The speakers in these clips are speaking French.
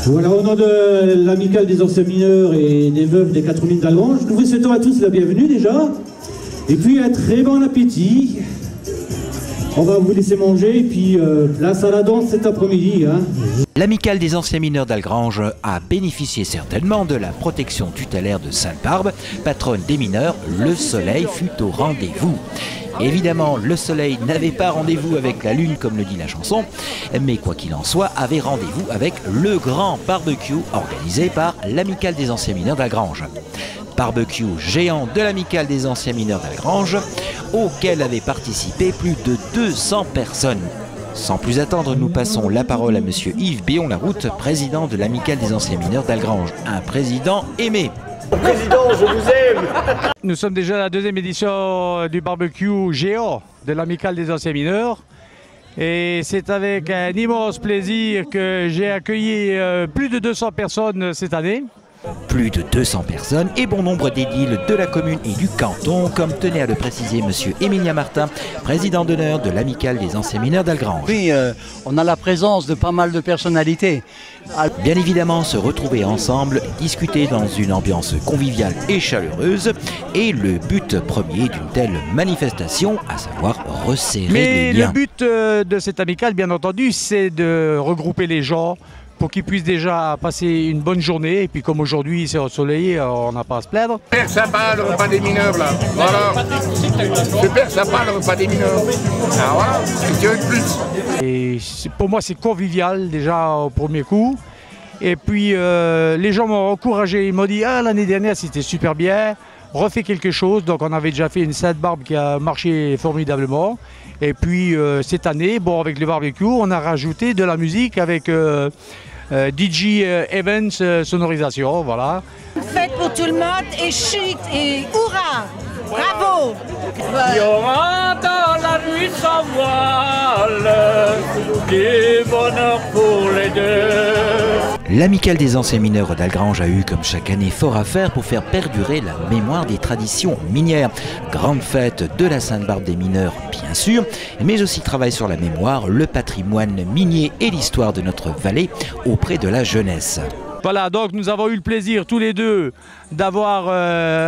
Voilà, au nom de l'amicale des anciens mineurs et des veuves des 4 mines d'Algrange, nous vous souhaitons à tous la bienvenue déjà. Et puis un très bon appétit. On va vous laisser manger et puis place à la danse cet après-midi. Hein. L'amicale des anciens mineurs d'Algrange a bénéficié certainement de la protection tutélaire de Sainte-Barbe, patronne des mineurs. Le soleil fut au rendez-vous. Évidemment, le soleil n'avait pas rendez-vous avec la lune, comme le dit la chanson, mais quoi qu'il en soit, avait rendez-vous avec le grand barbecue organisé par l'amicale des anciens mineurs d'Algrange. Barbecue géant de l'amicale des anciens mineurs d'Algrange, auquel avaient participé plus de 200 personnes. Sans plus attendre, nous passons la parole à monsieur Yves Béon-Laroute, président de l'amicale des anciens mineurs d'Algrange. Un président aimé. Président, je vous aime. Nous sommes déjà à la deuxième édition du barbecue géant de l'amicale des anciens mineurs. Et c'est avec un immense plaisir que j'ai accueilli plus de 200 personnes cette année. Plus de 200 personnes et bon nombre d'édiles de la commune et du canton, comme tenait à le préciser monsieur Émilien Martin, président d'honneur de l'amicale des anciens mineurs d'Algrange. Oui, on a la présence de pas mal de personnalités. Bien évidemment, se retrouver ensemble, discuter dans une ambiance conviviale et chaleureuse est le but premier d'une telle manifestation, à savoir resserrer les liens. Mais le but de cette amicale, bien entendu, c'est de regrouper les gens pour qu'ils puissent déjà passer une bonne journée. Et puis comme aujourd'hui c'est ensoleillé, on n'a pas à se plaindre. Super sympa le repas des mineurs là. Voilà. Super sympa le repas des mineurs. Ah voilà, qu'est-ce que tu veux de plus? Et pour moi c'est convivial déjà au premier coup. Et puis les gens m'ont encouragé, ils m'ont dit ah l'année dernière c'était super bien, refais quelque chose. Donc on avait déjà fait une Sainte-Barbe qui a marché formidablement. Et puis cette année, bon avec le barbecue, on a rajouté de la musique avec DJ Evans sonorisation, voilà. Fête pour tout le monde et chute et hurrah! Bravo! Il y aura dans la nuit sans voile du bonheur pour les deux. L'amicale des anciens mineurs d'Algrange a eu comme chaque année fort à faire pour faire perdurer la mémoire des traditions minières. Grande fête de la Sainte-Barbe des mineurs, bien sûr, mais aussi travail sur la mémoire, le patrimoine minier et l'histoire de notre vallée auprès de la jeunesse. Voilà, donc nous avons eu le plaisir tous les deux d'avoir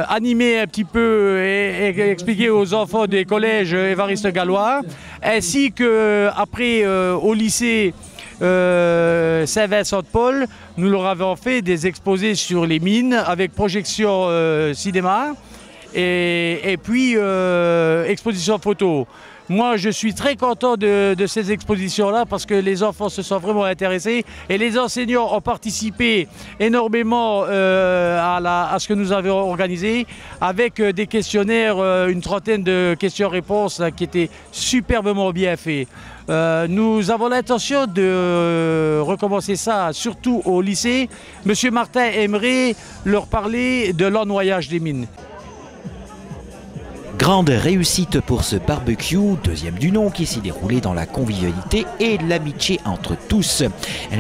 animé un petit peu et expliqué aux enfants des collèges Évariste Gallois, ainsi qu'après au lycée Saint-Vincent-de-Paul, nous leur avons fait des exposés sur les mines avec projection cinéma et puis exposition photo. Moi, je suis très content de ces expositions-là parce que les enfants se sont vraiment intéressés et les enseignants ont participé énormément à ce que nous avons organisé avec des questionnaires, une trentaine de questions-réponses qui étaient superbement bien faits. Nous avons l'intention de recommencer ça, surtout au lycée. Monsieur Martin aimerait leur parler de l'ennoyage des mines. Grande réussite pour ce barbecue, deuxième du nom, qui s'est déroulé dans la convivialité et l'amitié entre tous.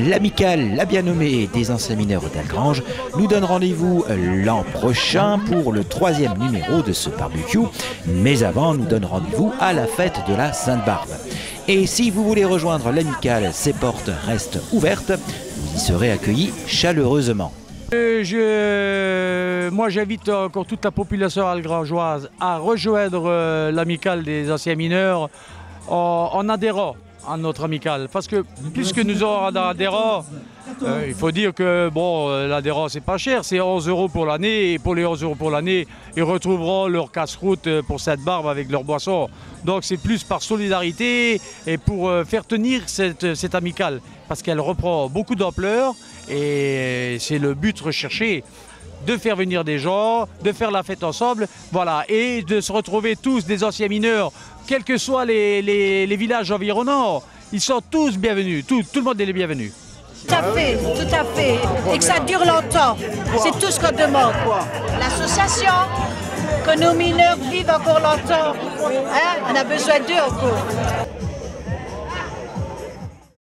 L'amicale, la bien nommée des anciens mineurs d'Algrange, nous donne rendez-vous l'an prochain pour le 3e numéro de ce barbecue. Mais avant, nous donne rendez-vous à la fête de la Sainte-Barbe. Et si vous voulez rejoindre l'amicale, ses portes restent ouvertes. Vous y serez accueillis chaleureusement. Moi j'invite encore toute la population algrangeoise à rejoindre l'amicale des anciens mineurs en adhérant à notre amicale. Parce que puisque nous aurons un adhérent, il faut dire que bon, l'adhérent c'est pas cher, c'est 11 € pour l'année. Et pour les 11 € pour l'année, ils retrouveront leur casse-croûte pour Sainte-Barbe avec leur boisson. Donc c'est plus par solidarité et pour faire tenir cette amicale. Parce qu'elle reprend beaucoup d'ampleur et c'est le but recherché. De faire venir des gens, de faire la fête ensemble, voilà, et de se retrouver tous des anciens mineurs, quels que soient les villages environnants, ils sont tous bienvenus, tout le monde est les bienvenus. Tout à fait, et que ça dure longtemps, c'est tout ce qu'on demande. L'association, que nos mineurs vivent encore longtemps, hein? On a besoin d'eux encore.